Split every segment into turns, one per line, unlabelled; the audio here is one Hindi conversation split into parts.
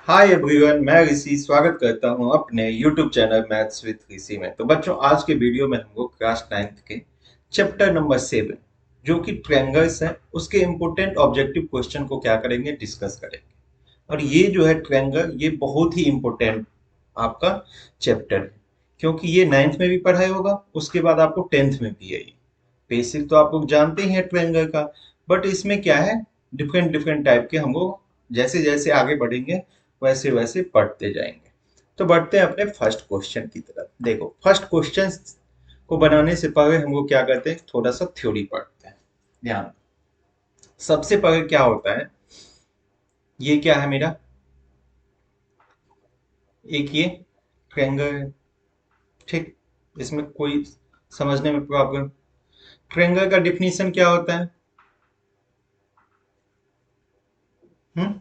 हाय एवरीवन, मैं ऋषि स्वागत करता हूं अपने यूट्यूब चैनल मैथ्स विद ऋषि में। तो बच्चों, आज के वीडियो में हम लोग क्लास 9th के चैप्टर नंबर 7 जो कि ट्रायंगल्स है उसके इम्पोर्टेंट ऑब्जेक्टिव क्वेश्चन को क्या करेंगे, डिस्कस करेंगे। और ये जो है ट्रायंगल, ये बहुत ही इम्पोर्टेंट आपका चैप्टर है, क्योंकि ये 9th में भी पढ़ाई होगा, उसके बाद आपको 10th में भी है। ये बेसिक तो आप लोग जानते ही हैं ट्रायंगल का, बट इसमें क्या है, डिफरेंट डिफरेंट टाइप के हम लोग जैसे जैसे आगे बढ़ेंगे वैसे वैसे पढ़ते जाएंगे। तो बढ़ते हैं अपने फर्स्ट क्वेश्चन की तरफ। देखो, फर्स्ट क्वेश्चन को बनाने से पहले हम लोग क्या करते हैं, थोड़ा सा थ्योरी पढ़ते हैं। ध्यान, सबसे पहले क्या होता है, ये क्या है मेरा, एक ये ट्रायंगल है। ठीक, इसमें कोई समझने में प्रॉब्लम? ट्रायंगल का डिफिनीशन क्या होता है? हम्म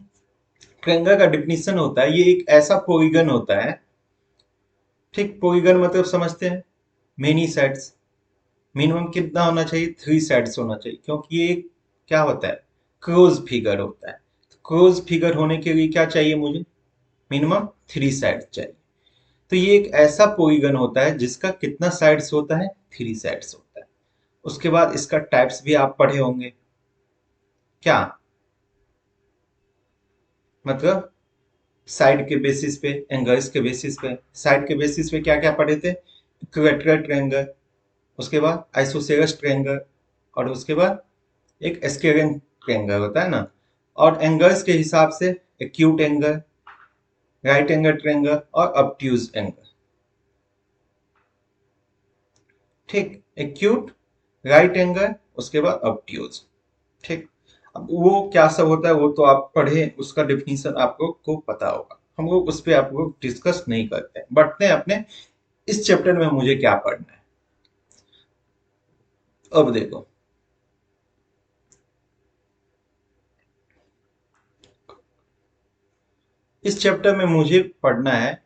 ट्रायंगल का डिफिनीशन होता है, ये एक ऐसा पॉलीगन होता है। ठीक, पॉलीगन मतलब समझते हैं, मेनी साइड्स। मिनिमम कितना होना चाहिए, 3 साइड्स होना चाहिए, क्योंकि ये एक क्या होता है, क्लोज फिगर होता है। तो क्लोज फिगर होने के लिए क्या चाहिए मुझे, मिनिमम 3 साइड्स चाहिए। तो ये एक ऐसा पॉलीगन होता है जिसका कितना साइड्स होता है, 3 साइड्स होता है। उसके बाद इसका टाइप्स भी आप पढ़े होंगे। क्या मतलब, साइड के बेसिस पे, एंगल्स के बेसिस पे। साइड के बेसिस पे क्या क्या पढ़े थे, इक्वेटोरियल ट्रायंगल, उसके बाद आइसोसेलेस ट्रायंगल, और उसके बाद एक स्केलियन ट्रायंगल होता है ना। और एंगल्स के हिसाब से acute angle, right angle triangle और ऑब्ट्यूज एंगल। ठीक, एक्यूट, राइट एंगल, उसके बाद ऑब्ट्यूज। ठीक, अब वो क्या सब होता है वो तो आप पढ़े, उसका डिफिनीशन आप लोग को पता होगा, हम लोग उस पर आप लोग डिस्कस नहीं करते हैं। बढ़ते हैं अपने इस चैप्टर में मुझे क्या पढ़ना है। अब देखो, इस चैप्टर में मुझे पढ़ना है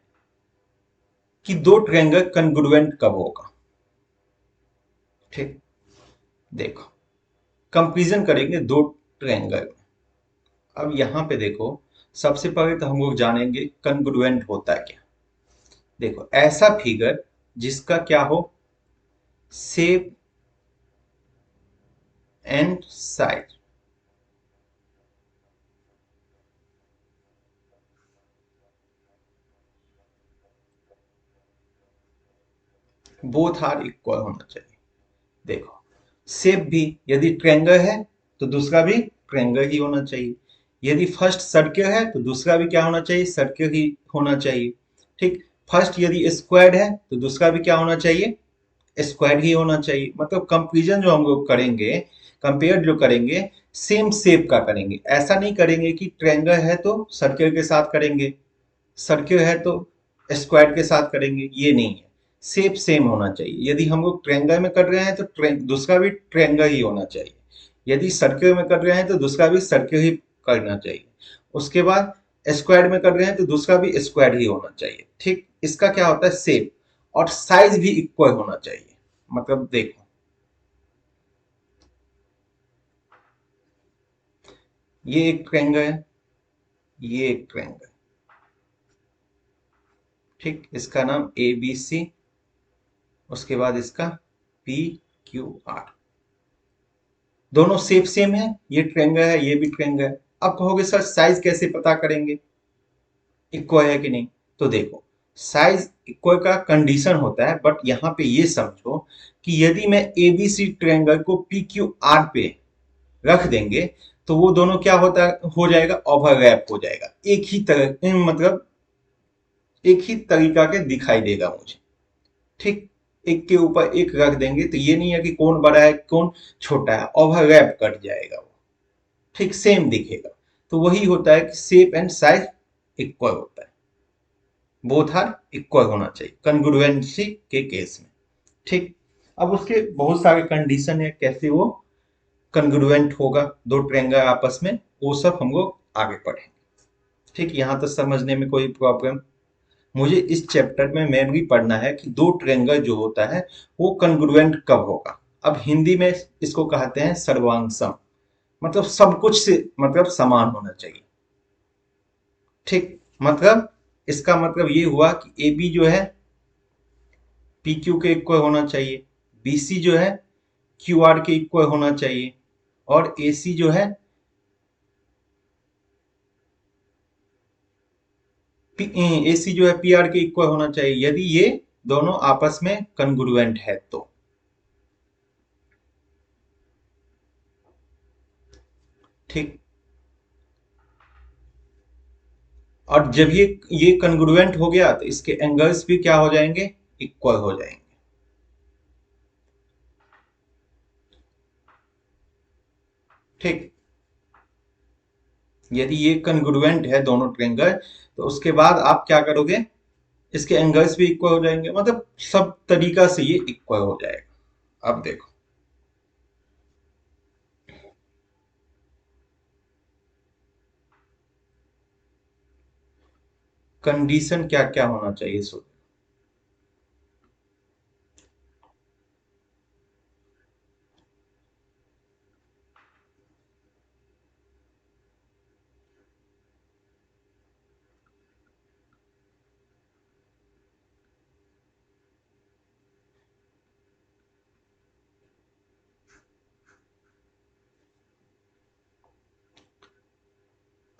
कि दो ट्रायंगल कन्ग्रुएंट कब होगा। ठीक, देखो, कंपैरिजन करेंगे दो ट्रायंगल में। अब यहां पे देखो, सबसे पहले तो हम लोग जानेंगे कन्ग्रुएंट होता है क्या। देखो, ऐसा फिगर जिसका क्या हो, shape and side both are equal होना चाहिए। देखो, शेप भी यदि ट्रायंगल है तो दूसरा भी ट्रायंगल ही होना चाहिए। यदि फर्स्ट सर्किल है तो दूसरा भी क्या होना चाहिए, सर्किल ही होना चाहिए। ठीक, फर्स्ट यदि स्क्वायर है तो दूसरा भी क्या होना चाहिए, स्क्वायर ही होना चाहिए। मतलब कंपेरिजन जो हम लोग करेंगे, कंपेयर जो करेंगे, सेम शेप का करेंगे। ऐसा नहीं करेंगे कि ट्रायंगल है तो सर्किल के साथ करेंगे, सर्किल है तो स्क्वायर के साथ करेंगे, ये नहीं है। शेप सेम होना चाहिए। यदि हम लोग ट्रायंगल में कर रहे हैं तो दूसरा भी ट्रायंगल ही होना चाहिए। यदि सर्किल में कर रहे हैं तो दूसरा भी सर्किल ही करना चाहिए। उसके बाद स्क्वायर में कर रहे हैं तो दूसरा भी स्क्वायर ही होना चाहिए। ठीक, इसका क्या होता है, शेप। और साइज भी इक्वल होना चाहिए। मतलब देखो, ये एक ट्रायंगल है, ये एक ट्रायंगल। ठीक, इसका नाम ए बी सी, उसके बाद इसका पी क्यू आर। दोनों शेप सेम है, ये ट्रायंगल है, ये भी ट्रायंगल है। अब कहोगे सर साइज कैसे पता करेंगे, इक्वल है कि नहीं। तो देखो, साइज इक्वल का कंडीशन होता है, बट यहाँ पे ये समझो कि यदि मैं एबीसी ट्रायंगल को पी क्यू आर पे रख देंगे तो वो दोनों क्या होता है, हो जाएगा, ओवरलैप हो जाएगा। एक ही तरह, मतलब एक ही तरीका के दिखाई देगा मुझे। ठीक, एक के ऊपर एक रख देंगे तो ये नहीं है कि कौन बड़ा है कौन छोटा है, ओवरलैप कट जाएगा वो। ठीक, सेम दिखेगा। तो वही होता है कि शेप एंड साइज इक्वल होता है, बोथ आर इक्वल होना चाहिए कन्ग्रुएंसी के केस में। ठीक, अब उसके बहुत सारे कंडीशन है कैसे वो कन्ग्रुएंट होगा दो ट्रायंगल आपस में, वो सब हम लोग आगे पढ़ेंगे। ठीक, यहाँ तक समझने में कोई प्रॉब्लम? मुझे इस चैप्टर में मेनली पढ़ना है कि दो ट्रायंगल जो होता है वो कन्ग्रुएंट कब होगा। अब हिंदी में इसको कहते हैं सर्वांग मतलब सब कुछ से मतलब समान होना चाहिए। ठीक, मतलब इसका मतलब ये हुआ कि ए बी जो है पी क्यू के इक्वल होना चाहिए, बी सी जो है क्यू आर के इक्वल होना चाहिए, और ए सी जो है ए सी जो है पी आर के इक्वल होना चाहिए, यदि ये दोनों आपस में कन्ग्रुएंट है तो। ठीक। और जब ये कन्ग्रुएंट हो गया तो इसके एंगल्स भी क्या हो जाएंगे, इक्वल हो जाएंगे। ठीक। यदि ये कन्ग्रुएंट है दोनों ट्रायंगल, तो उसके बाद आप क्या करोगे, इसके एंगल्स भी इक्वल हो जाएंगे, मतलब सब तरीका से ये इक्वल हो जाएगा। अब देखो, कंडीशन क्या क्या होना चाहिए सो।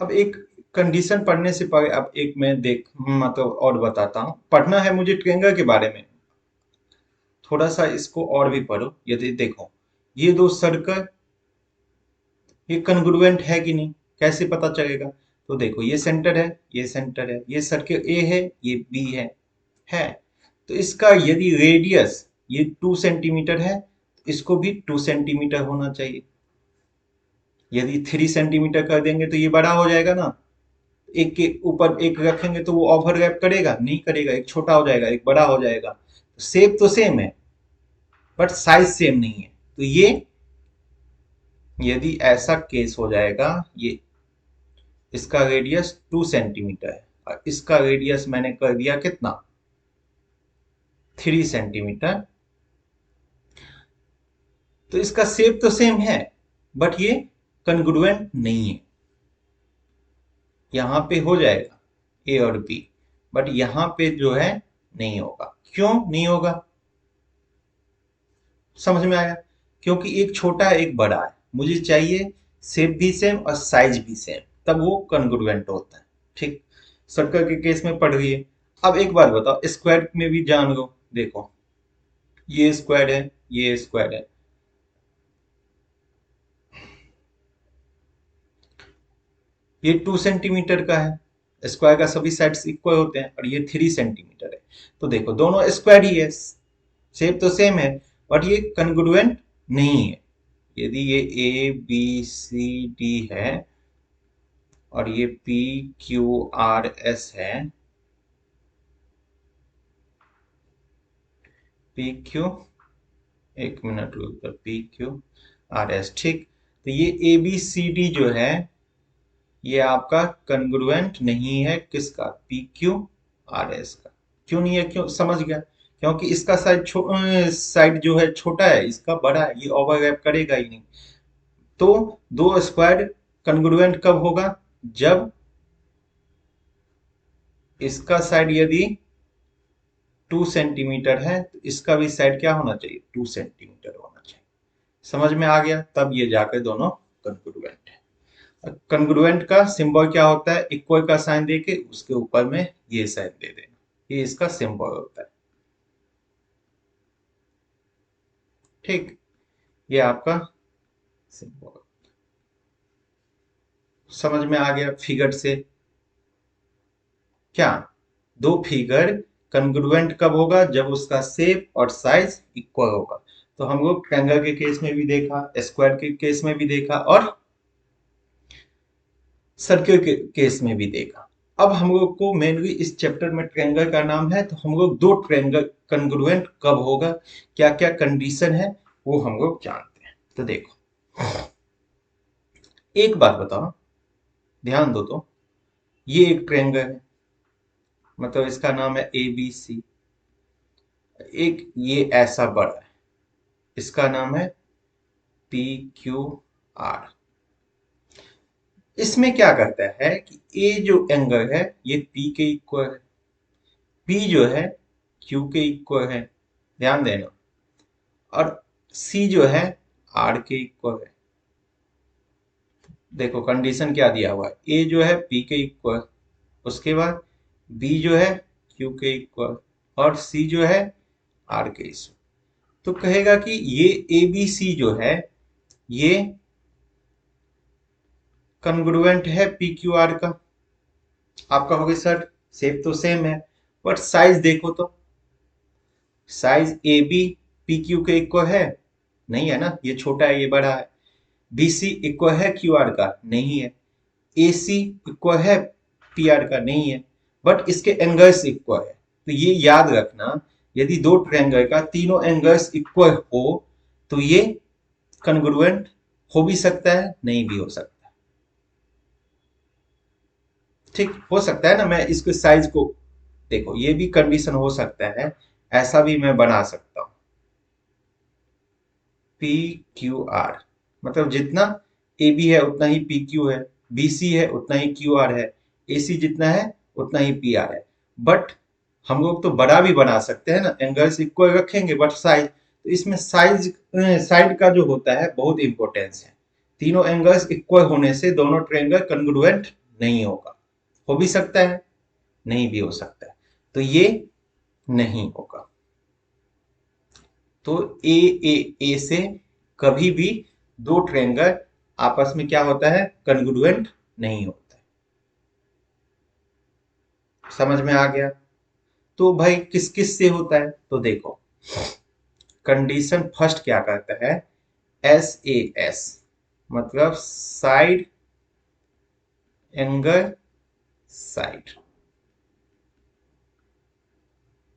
अब एक कंडीशन पढ़ने से पहले अब एक मैं देख मतलब और बताता हूँ, पढ़ना है मुझे ट्रायंगल के बारे में, थोड़ा सा इसको और भी पढ़ो। यदि देखो ये दो सर्कल ये कन्ग्रुएंट है कि नहीं, कैसे पता चलेगा, तो देखो ये सेंटर है, ये सेंटर है, ये सर्कल ए है, ये बी है। तो इसका यदि रेडियस ये 2 सेंटीमीटर है, तो इसको भी 2 सेंटीमीटर होना चाहिए। यदि 3 सेंटीमीटर कर देंगे तो ये बड़ा हो जाएगा ना, एक के ऊपर एक रखेंगे तो वो ओवरलैप करेगा नहीं करेगा, एक छोटा हो जाएगा एक बड़ा हो जाएगा। शेप तो सेम है बट साइज सेम नहीं है। तो ये यदि ऐसा केस हो जाएगा, ये इसका रेडियस 2 सेंटीमीटर है और इसका रेडियस मैंने कर दिया कितना, 3 सेंटीमीटर। तो इसका शेप तो सेम है बट ये कन्ग्रुएंट नहीं है। यहाँ पे हो जाएगा ए और बी, बट यहाँ पे जो है नहीं होगा। क्यों नहीं होगा, समझ में आया, क्योंकि एक छोटा है एक बड़ा है, मुझे चाहिए शेप भी सेम और साइज भी सेम, तब वो कन्ग्रुएंट होता है। ठीक। सर्कल के केस में पढ़ रही है। अब एक बात बताओ, स्क्वायर में भी जान लो। देखो ये स्क्वायर है, ये स्क्वायर है, ये 2 सेंटीमीटर का है, स्क्वायर का सभी साइड्स इक्वल होते हैं, और ये 3 सेंटीमीटर है। तो देखो दोनों स्क्वायर ही है, शेप तो सेम है, बट ये कन्ग्रुएंट नहीं है। यदि ये ए बी सी डी है और ये पी क्यू आर एस है, पी क्यू, एक मिनट रुक, पी क्यू आर एस, ठीक। तो ये ए बी सी डी जो है ये आपका कन्ग्रुएंट नहीं है, किसका, पी क्यू आर एस का। क्यों नहीं है, क्यों, समझ गया, क्योंकि इसका साइड जो है छोटा है, इसका बड़ा है, ये ओवरलैप करेगा ही नहीं। तो दो स्क्वायर कन्ग्रुएंट कब होगा, जब इसका साइड यदि 2 सेंटीमीटर है तो इसका भी साइड क्या होना चाहिए, 2 सेंटीमीटर होना चाहिए। समझ में आ गया, तब ये जाकर दोनों कन्ग्रुएंट है। कन्ग्रुएंट का सिंबल क्या होता है, इक्वल का साइन देके उसके ऊपर में ये साइन दे देना, ये इसका सिंबल होता है। ठीक। ये आपका सिंबल समझ में आ गया फिगर से। क्या, दो फिगर कन्ग्रुएंट कब होगा, जब उसका शेप और साइज इक्वल होगा। तो हम लोग ट्रायंगल के केस में भी देखा, स्क्वायर के केस में भी देखा, और सर्किल के केस में भी देखा। अब हम लोग को मेनली इस चैप्टर में ट्रायंगल का नाम है, तो हम लोग दो ट्रायंगल कन्ग्रुएंट कब होगा, क्या क्या कंडीशन है, वो हम लोग जानते हैं। तो देखो एक बात बताओ, ध्यान दो तो, ये एक ट्रायंगल है, मतलब इसका नाम है ए बी सी। एक ये ऐसा बड़ा है, इसका नाम है पी क्यू आर। इसमें क्या करता है कि ए जो एंगल है ये पी के इक्वल है, पी जो है क्यू के इक्वल है, ध्यान देना, और सी जो है आर के इक्वल है। देखो कंडीशन क्या दिया हुआ है, ए जो है पी के इक्वल, उसके बाद बी जो है क्यू के इक्वल, और सी जो है आर के इक्वल। तो कहेगा कि ये ए बी सी जो है ये कन्ग्रुएंट है पी क्यू आर का। आप कहोगे सर शेप तो सेम है, बट साइज देखो तो, size A B P Q के इक्वल है नहीं है ना, ये छोटा है ये बड़ा है। बी सी इक्वल है क्यू आर का नहीं है, ए सी इक्वल है पी आर का नहीं है, बट इसके एंगल्स इक्वल है। तो ये याद रखना, यदि दो ट्रायंगल का तीनों एंगल्स इक्वल हो तो ये कन्ग्रुएंट हो भी सकता है नहीं भी हो सकता। ठीक हो सकता है ना, मैं इसके साइज को देखो, ये भी कंडीशन हो सकता है, ऐसा भी मैं बना सकता हूं, पी क्यू आर मतलब जितना ए बी है उतना ही पी क्यू है, बी सी है उतना ही क्यू आर है, ए सी जितना है उतना ही पी आर है। बट हम लोग तो बड़ा भी बना सकते हैं ना, एंगल्स इक्वल रखेंगे बट साइज, तो इसमें साइज साइड का जो होता है बहुत इंपॉर्टेंस है। तीनों एंगल्स इक्वल होने से दोनों ट्रायंगल कन्ग्रुएंट नहीं होगा, हो भी सकता है नहीं भी हो सकता है, तो ये नहीं होगा। तो ए ए ए से कभी भी दो ट्रायंगल आपस में क्या होता है, कन्ग्रुएंट नहीं होता है। समझ में आ गया? तो भाई किस किस से होता है, तो देखो कंडीशन फर्स्ट क्या कहता है, एस ए एस मतलब साइड एंगल साइड,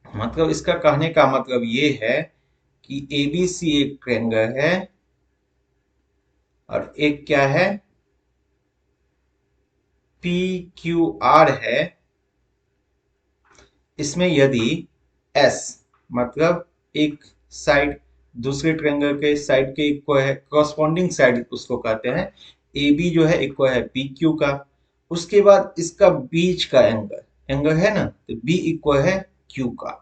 मतलब इसका कहने का मतलब ये है कि एबीसी एक ट्रायंगल है और एक क्या है पी क्यू आर है। इसमें यदि एस मतलब एक साइड दूसरे ट्रायंगल के साइड के इक्वल है, कॉरस्पॉन्डिंग साइड उसको कहते हैं, ए बी जो है इक्वल है पी क्यू का, उसके बाद इसका बीच का एंगल एंगल है ना, तो बी इक्वल है क्यू का,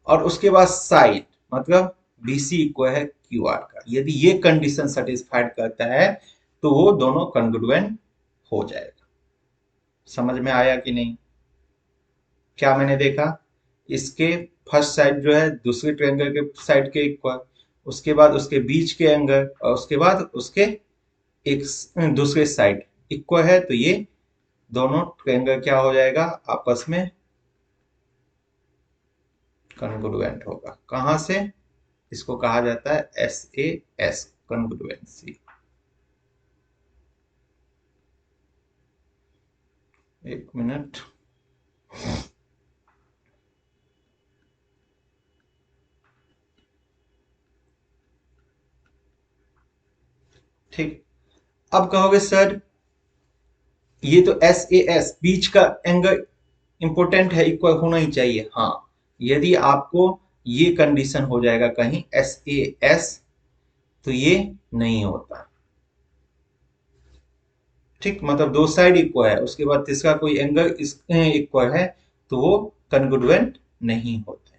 और उसके बाद साइड मतलब बी सी इक्वल है क्यू आर का। यदि ये कंडीशन सेटिस्फाइड करता है तो वो दोनों कन्ग्रुएंट हो जाएगा। समझ में आया कि नहीं? क्या मैंने देखा, इसके फर्स्ट साइड जो है दूसरे ट्रायंगल के साइड के इक्वल, उसके बाद उसके बीच के एंगल, और उसके बाद उसके एक दूसरे साइड इक्वल है, तो ये दोनों ट्रायंगल क्या हो जाएगा आपस में कन्ग्रुएंट होगा। कहां से? इसको कहा जाता है एस ए एस कन्ग्रुएंसी। एक मिनट, ठीक। अब कहोगे सर ये तो एस ए एस बीच का एंगल इंपॉर्टेंट है, इक्वल होना ही चाहिए। हाँ, यदि आपको ये कंडीशन हो जाएगा कहीं एस ए एस तो ये नहीं होता। ठीक, मतलब दो साइड इक्वल है उसके बाद तीसरा कोई एंगल इक्वल है तो वो कन्ग्रुएंट नहीं होते।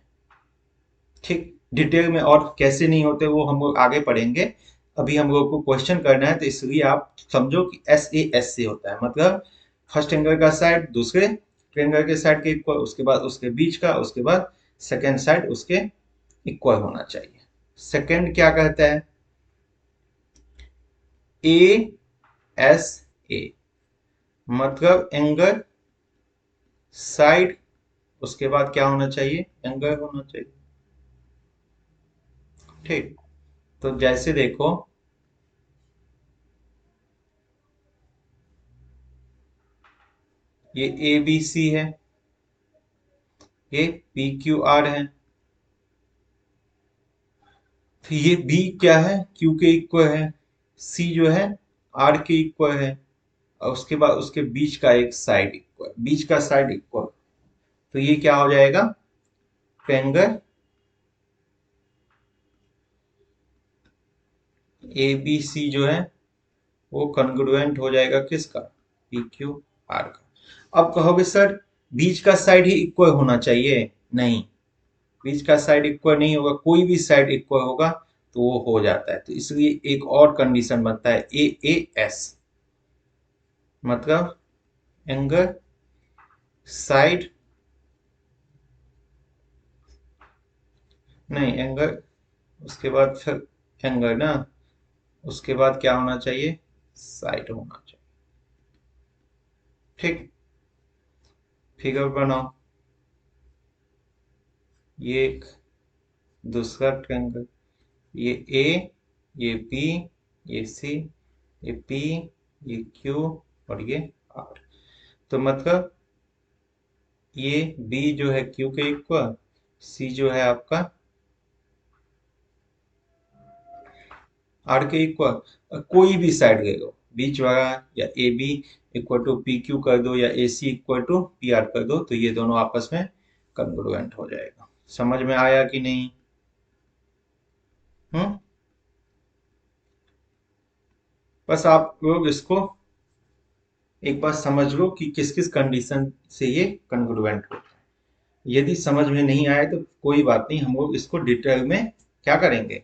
ठीक, डिटेल में और कैसे नहीं होते वो हम लोग आगे पढ़ेंगे। अभी हम लोग को क्वेश्चन करना है, तो इसलिए आप समझो कि एस ए एस से होता है, मतलब फर्स्ट एंगल का साइड दूसरे ट्रायंगल के साइड के इक्वल, उसके बाद उसके बीच का, उसके बाद सेकेंड साइड उसके इक्वल होना चाहिए। सेकेंड क्या कहता है, ए एस ए मतलब एंगल साइड, उसके बाद क्या होना चाहिए, एंगल होना चाहिए। ठीक, तो जैसे देखो ये ए बी सी है, ये पी क्यू आर है, तो ये बी क्या है क्यू के इक्वल है, सी जो है आर के इक्वल है, और उसके बाद उसके बीच का एक साइड इक्वल, बीच का साइड इक्वल, तो ये क्या हो जाएगा, ट्रायंगल ए बी सी जो है वो कन्ग्रुएंट हो जाएगा किसका, पी क्यू आर का। अब कहोगे सर बीच का साइड ही इक्वल होना चाहिए, नहीं, बीच का साइड इक्वल नहीं होगा, कोई भी साइड इक्वल होगा तो वो हो जाता है। तो इसलिए एक और कंडीशन बनता है ए ए एस, मतलब एंगल साइड, नहीं एंगल, उसके बाद फिर एंगल ना, उसके बाद क्या होना चाहिए, साइड होना चाहिए। ठीक, फिगर बनाओ, ये एक दूसरा ट्रायंगल, ये ए, ये बी, ये सी, ये पी, ये क्यू और ये आर। तो मतलब ये बी जो है क्यू के इक्वल, सी जो है आपका आर के इक्वल, कोई भी साइड ले लो बीच वाला, या A B equal to P Q कर दो, या A C equal to P R कर दो, तो ये दोनों आपस में कन्ग्रुएंट हो जाएगा। समझ में आया कि नहीं? हम्म, बस आप लोग इसको एक बार समझ लो कि किस किस कंडीशन से ये कन्ग्रुएंट होता है। यदि समझ में नहीं आए तो कोई बात नहीं, हम लोग इसको डिटेल में क्या करेंगे,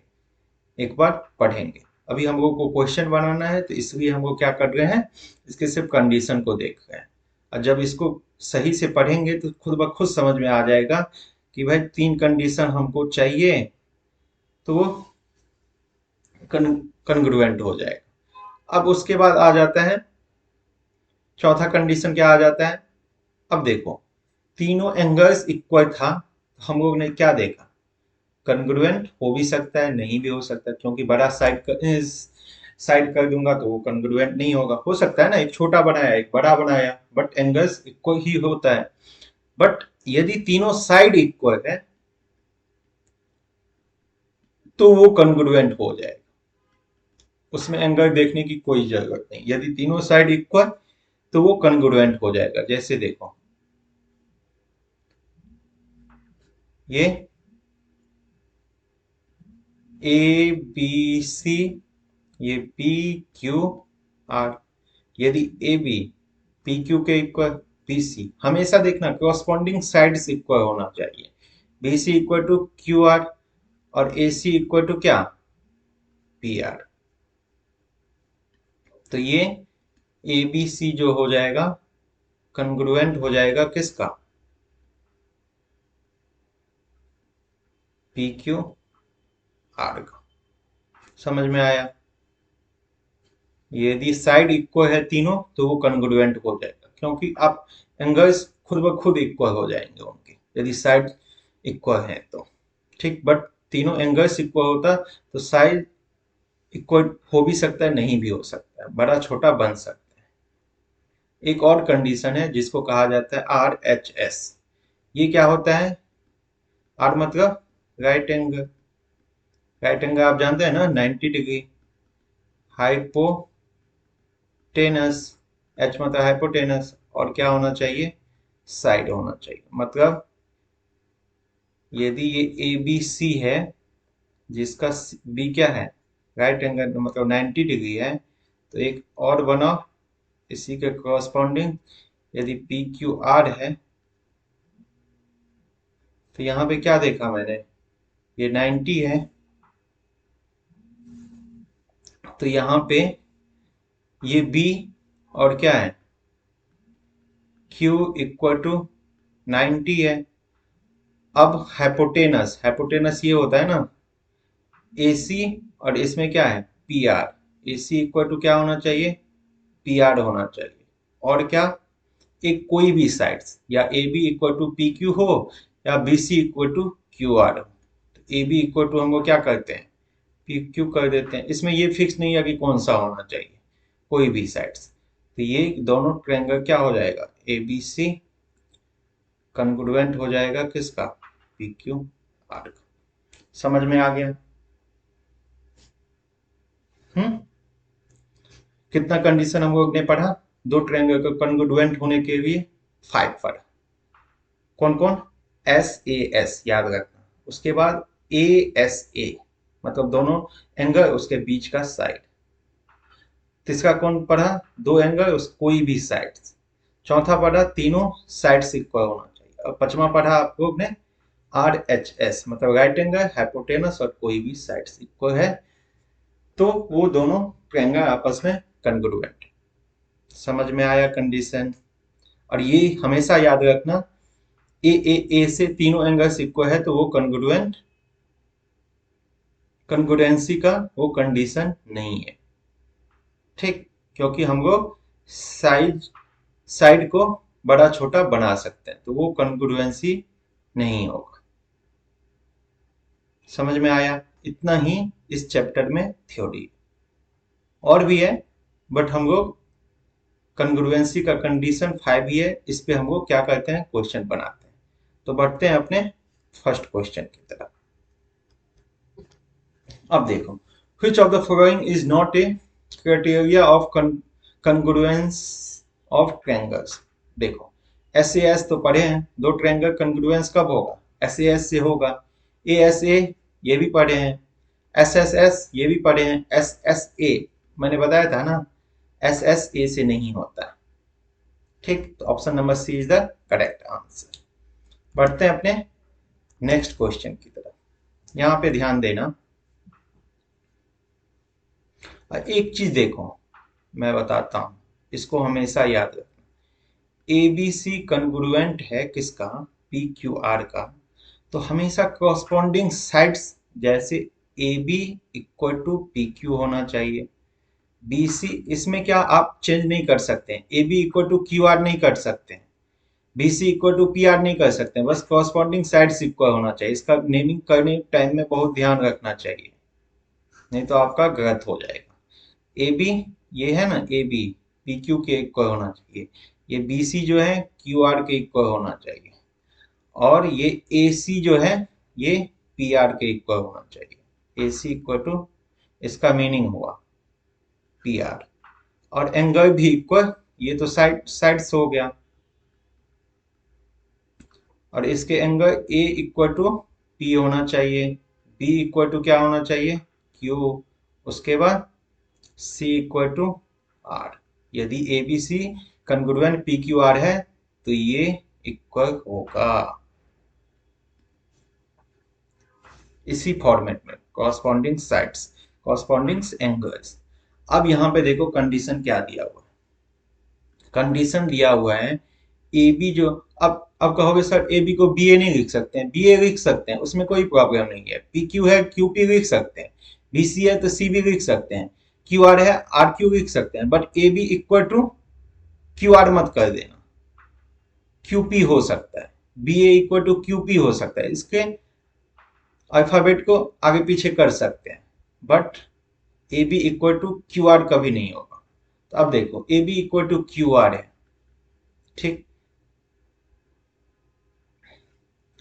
एक बार पढ़ेंगे। अभी हम लोग को क्वेश्चन बनाना है, तो इसलिए हम लोग क्या कर रहे हैं, इसके सिर्फ कंडीशन को देख रहे हैं। और जब इसको सही से पढ़ेंगे तो खुद ब खुद समझ में आ जाएगा कि भाई तीन कंडीशन हमको चाहिए, तो वो कन्ग्रुएंट हो जाएगा। अब उसके बाद आ जाता है चौथा कंडीशन, क्या आ जाता है, अब देखो तीनों एंगल्स इक्वल था, हम लोग ने क्या देखा, कन्ग्रुएंट हो भी सकता है नहीं भी हो सकता है, क्योंकि बड़ा साइड कर दूंगा तो वो कन्ग्रुएंट नहीं होगा, हो सकता है ना, एक छोटा बनाया एक बड़ा बनाया, बट एंगल्स इक्वल ही होता है। बट यदि तीनों साइड इक्वल है तो वो कन्ग्रुएंट हो जाएगा, उसमें एंगल देखने की कोई जरूरत नहीं, यदि तीनों साइड इक्वल तो वो कन्ग्रुएंट हो जाएगा। जैसे देखो ये ए बी सी, ये पी क्यू आर, यदि ए बी पी क्यू के इक्वल, बी सी हमेशा देखना क्रॉसपॉन्डिंग साइड्स इक्वल होना चाहिए, B C equal to Q R और ए सी इक्वल टू क्या, पी आर। तो ये ए बी सी जो हो जाएगा कन्ग्रुएंट हो जाएगा किसका, पी क्यू आर का। समझ में आया? यदि साइड इक्वल है तीनों तो वो कन्ग्रुएंट हो जाएगा, क्योंकि आप एंगल्स खुद ब खुद इक्वल हो जाएंगे उनके, यदि साइड इक्वल है तो। ठीक, बट तीनों एंगल्स इक्वल होता तो साइड इक्वल हो भी सकता है नहीं भी हो सकता है, बड़ा छोटा बन सकता है। एक और कंडीशन है जिसको कहा जाता है आर एच एस। ये क्या होता है, आर मतलब राइट एंगल, राइट एंगल आप जानते हैं ना 90 डिग्री, हाइपोटेनस, एच मतलब हाइपोटेनस, और क्या होना चाहिए, साइड होना चाहिए। मतलब यदि ये ए बी सी है, जिसका बी क्या है, राइट एंगल मतलब 90 डिग्री है, तो एक और बनाओ इसी के कॉरस्पॉन्डिंग, यदि पी क्यू आर है, तो यहाँ पे क्या देखा मैंने, ये 90 है, तो यहाँ पे ये बी और क्या है, क्यू इक्वल टू 90 है। अब हाइपोटेनस, हाइपोटेनस ये होता है ना ए सी, और इसमें क्या है P R, A C equal to क्या होना चाहिए, पी आर होना चाहिए। और क्या, एक कोई भी साइड्स, या A B equal to P Q हो, या B C equal to Q R हो। तो ए बी इक्वल टू हम लोग क्या करते हैं, पी क्यू कर देते हैं, इसमें ये फिक्स नहीं है कि कौन सा होना चाहिए, कोई भी साइड्स। तो ये दोनों ट्रायंगल क्या हो जाएगा, ए बी सी कन्ग्रुएंट हो जाएगा किसका, पी क्यू आर का। समझ में आ गया? हम्म, कितना कंडीशन हम लोग ने पढ़ा, दो ट्रायंगल को कन्ग्रुएंट होने के लिए 5 पढ़ा। कौन कौन, एस ए एस याद रखना, उसके बाद ए एस ए मतलब दोनों एंगल उसके बीच का साइड, तीसरा कौन पढ़ा, दो एंगल उस कोई भी साइड। चौथा पढ़ा तीनों साइड से इक्वल होना चाहिए। और पांचवा पढ़ा आप लोग ने RHS मतलब राइट एंगल, हाइपोटेनस और कोई भी साइड से इक्वल है तो वो दोनों ट्रायंगल आपस में कॉन्ग्रुएंट। समझ में आया कंडीशन। और ये हमेशा याद रखना, ए से तीनों एंगल्स इक्वल है तो वो कॉन्ग्रुएंट, कॉन्ग्रुएंसी का वो कंडीशन नहीं है, ठीक। क्योंकि हम लोग साइड को बड़ा छोटा बना सकते हैं तो वो कॉन्ग्रुएंसी नहीं होगा। समझ में आया। इतना ही इस चैप्टर में थ्योरी, और भी है बट हम लोग कॉन्ग्रुएंसी का कंडीशन 5 ही है, इस पे हम लोग क्या करते हैं, क्वेश्चन बनाते हैं। तो बढ़ते हैं अपने फर्स्ट क्वेश्चन की तरफ। अब देखो, which of the following is not a criteria of congruence of triangles। देखो SAS तो पढ़े हैं, दो ट्रायंगल कॉन्ग्रुएंस कब होगा, SAS से होगा। ASA ये भी पढ़े हैं, SSS ये भी पढ़े हैं, SSA मैंने बताया था ना, SSA से नहीं होता, ठीक। तो option number C is the correct answer. बढ़ते हैं अपने नेक्स्ट क्वेश्चन की तरफ। यहां पे ध्यान देना, एक चीज देखो मैं बताता हूं, इसको हमेशा याद रखना। ABC कॉन्ग्रुएंट है किसका, PQR का। तो हमेशा कॉरस्पॉन्डिंग साइड्स जैसे AB इक्वल टू PQ होना चाहिए। BC इसमें क्या आप चेंज नहीं कर सकते हैं, AB इक्वल टू QR नहीं कर सकते हैं, BC इक्वल टू PR नहीं कर सकते हैं, बस कॉरस्पॉन्डिंग साइड्स इक्वल होना चाहिए। इसका नेमिंग करने टाइम में बहुत ध्यान रखना चाहिए, नहीं तो आपका गलत हो जाएगा। AB ये है ना, AB PQ के इक्वल होना चाहिए, ये BC जो है QR के इक्वल होना चाहिए, और ये AC जो है ये PR के इक्वल होना चाहिए। AC इक्वल टू, इसका मीनिंग हुआ PR, और एंगल भी इक्वल, ये तो साइड्स हो गया, और इसके angle A equal to P होना चाहिए, B इक्वल टू क्या होना चाहिए, Q, उसके बाद C इक्वल टू R। यदि ABC कॉन्ग्रुएंट PQR है तो ये इक्वल होगा इसी फॉर्मेट में, कॉरस्पॉन्डिंग साइड्स, कॉरस्पॉन्डिंग एंगल्स। अब यहां पे देखो कंडीशन क्या दिया हुआ है, कंडीशन दिया हुआ है AB जो, अब कहोगे सर AB को BA नहीं लिख सकते हैं, BA लिख सकते हैं, उसमें कोई प्रॉब्लम नहीं है। PQ है QP लिख सकते हैं, BC है तो CB लिख सकते हैं, QR है RQ लिख सकते हैं, but AB equal to QR मत कर देना। QP हो सकता है, BA इक्वल टू QP हो सकता है, इसके अल्फाबेट को आगे पीछे कर सकते हैं, but AB equal to QR कभी नहीं होगा। तो अब देखो AB इक्वल टू QR है, ठीक।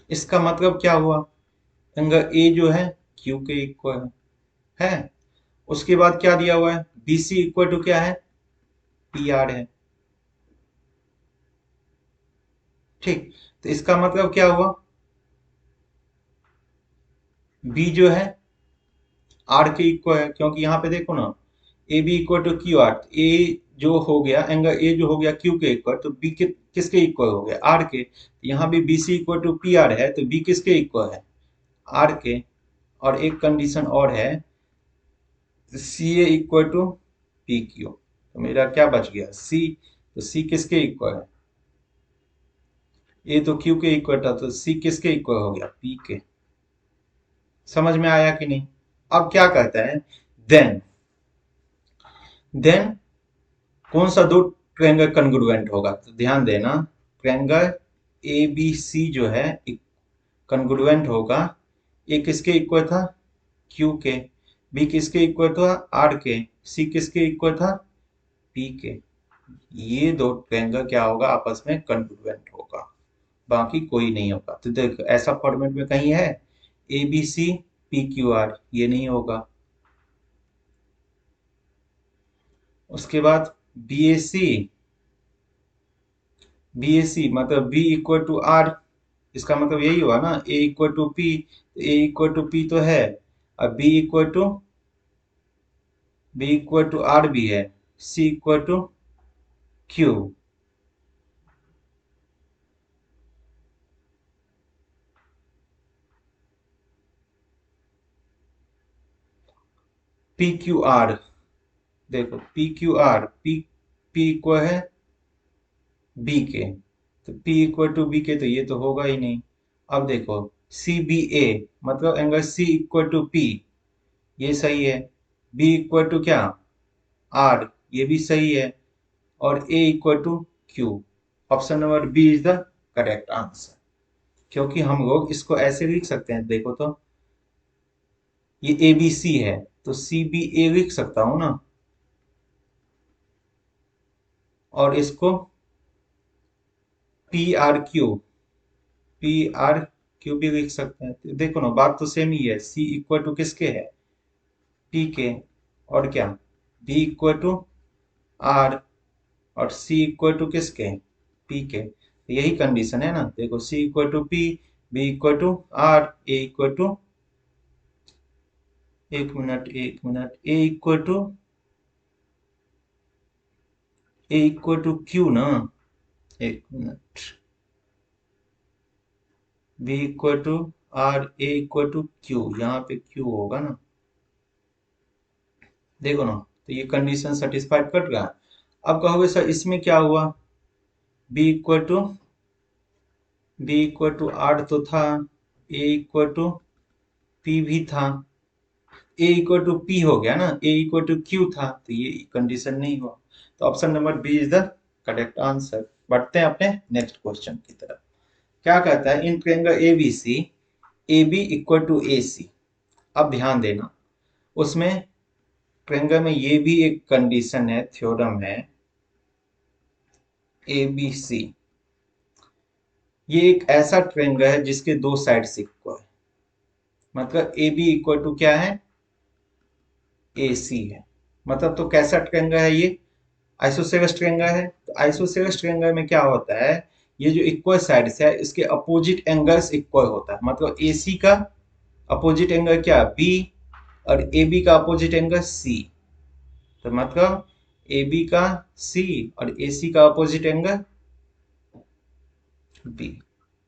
इसका मतलब क्या हुआ, एंगल A जो है Q के इक्वल है। उसके बाद क्या दिया हुआ है, BC इक्वल टू क्या है, PR है, ठीक। तो इसका मतलब क्या हुआ, B जो है R के इक्वल है, क्योंकि यहाँ पे देखो ना AB equal to QR, A जो हो गया, एंगल A जो हो गया Q के इक्वल, तो B किसके इक्वल हो गया, R के। यहाँ भी BC इक्वल टू PR है तो B किसके इक्वल है, R के। और एक कंडीशन और है, CA इक्वल टू PQ, तो मेरा क्या बच गया C, तो C किसके इक्वल है, A तो Q के इक्वल था तो C किसके इक्वल हो गया, P के। समझ में आया कि नहीं। अब क्या कहता है, देन देन कौन सा दो ट्रायंगल कॉन्ग्रुएंट होगा, तो ध्यान देना, ट्रायंगल ABC जो है कॉन्ग्रुएंट होगा, ए किसके इक्वल था, Q के, B किसके इक्वल था, R के, C किसके इक्वल था, P के। ये दो ट्रायंगल क्या होगा, आपस में कॉन्ग्रुएंट होगा, बाकी कोई नहीं होगा। तो देखो ऐसा फॉर्मेट में कहीं है ABC PQR, ये नहीं होगा। उसके बाद BAC मतलब B इक्वल टू R, इसका मतलब यही हुआ ना, A equal to P, A equal to P तो है, और B इक्वल टू R भी है, C equal to Q. P Q R, देखो P Q R, P equal है बी के, तो P इक्वल टू बी के, तो ये तो होगा ही नहीं। अब देखो सी बी ए, मतलब angle C equal to P, ये सही है। B इक्वल टू क्या, R, ये भी सही है। और A equal to Q। Option number B is the correct answer. क्योंकि हम लोग इसको ऐसे लिख सकते हैं, देखो तो ये ए बी सी है, तो सी बी ए लिख सकता हूं ना, और इसको P R Q, P R Q भी लिख सकते हैं। तो देखो ना, बात तो सेम ही है। सी इक्वल टू किसके है, पी के, और क्या बी इक्वल टू आर, और सी इक्वल टू किसके, पी के। तो यही कंडीशन है ना, देखो C equal to P, B equal to R, A equal to, एक minute, A equal to Q ना, एक minute, B equal to R, A equal to Q, यहाँ पे क्यू होगा ना, देखो ना, तो ये कंडीशन सेटिस्फाइड कर रहा है। अब कहोगे सर इसमें क्या हुआ, बी इक्वल टू, आर तो था, ए इक्वल टू पी भी था, ए इक्वल टू पी हो गया ना, ए इक्वल टू क्यू था, तो ये कंडीशन नहीं हुआ। तो option number B is the correct answer. बढ़ते हैं अपने नेक्स्ट क्वेश्चन की तरफ। क्या कहता है, in triangle A B C, A B equal to A C. अब ध्यान देना, उसमें ट्रायंगल में ये भी एक कंडीशन है, थ्योरम है, ए बी सी। ये एक ऐसा ट्रायंगल है जिसके दो साइड्स इक्वल है, मतलब ए बी इक्वल टू क्या है, ए सी है। मतलब तो कैसा ट्रायंगल है ये, आइसोसेलेस ट्रायंगल है। तो आइसोसेलेस ट्रायंगल में क्या होता है, ये जो इक्वल साइड्स है इसके अपोजिट एंगल्स इक्वल होता है। मतलब ए सी का अपोजिट एंगल क्या, बी, और ए बी का अपोजिट एंगल सी। तो मतलब ए बी का सी और ए सी का अपोजिट एंगल बी।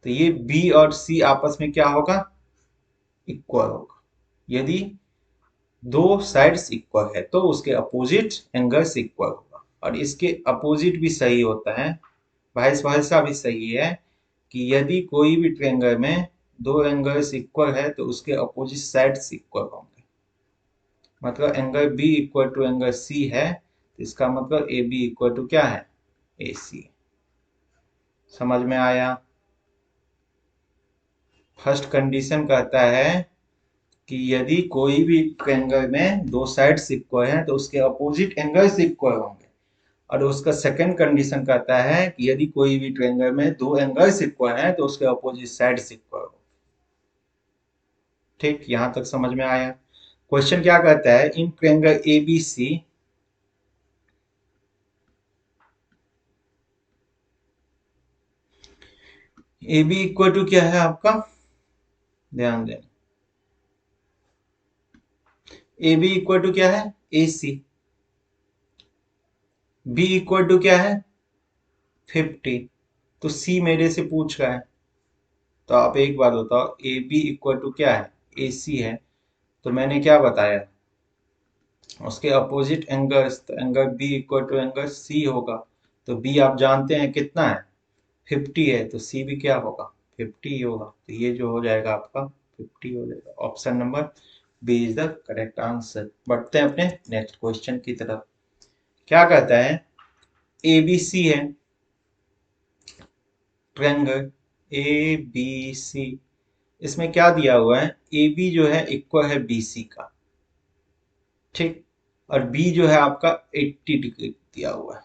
तो ये बी और सी आपस में क्या होगा, इक्वल होगा। यदि दो साइड्स इक्वल है तो उसके अपोजिट एंगल्स इक्वल होगा। और इसके अपोजिट भी सही होता है, वाइस वर्सा भी सही है, कि यदि कोई भी ट्रायंगल में दो एंगल्स इक्वल है तो उसके अपोजिट साइड्स इक्वल होंगे। मतलब angle B equal to angle C है, तो इसका मतलब ए बी इक्वल टू क्या है, ए सी। समझ में आया। फर्स्ट कंडीशन कहता है कि यदि कोई भी ट्रायंगल में दो साइड्स इक्वल हैं तो उसके अपोजिट एंगल्स इक्वल होंगे। और उसका सेकंड कंडीशन कहता है कि यदि कोई भी ट्रायंगल में दो एंगल्स इक्वल हैं तो उसके अपोजिट साइड्स इक्वल होंगे। ठीक, यहां तक समझ में आया। क्वेश्चन क्या कहता है, in triangle A B C, A B equal to क्या है आपका, ध्यान दें, ए बी इक्वल टू क्या है, ए सी। बी इक्वल टू क्या है, 50। तो सी मेरे से पूछ रहा है, तो आप एक बात बताओ, ए बी इक्वल टू क्या है, ए सी है। तो मैंने क्या बताया, उसके अपोजिट एंगल्स, तो angle B equal to angle C होगा। तो बी आप जानते हैं कितना है, 50 है, तो सी भी क्या होगा, 50 ही होगा। तो ये जो हो जाएगा आपका 50 हो जाएगा। Option number B is the correct answer. बढ़ते हैं अपने नेक्स्ट क्वेश्चन की तरफ। क्या कहता है, ए बी सी है ट्रायंगल ए बी सी। इसमें क्या दिया हुआ है, ए बी जो है इक्वल है बी सी का, ठीक, और बी जो है आपका 80 डिग्री दिया हुआ है।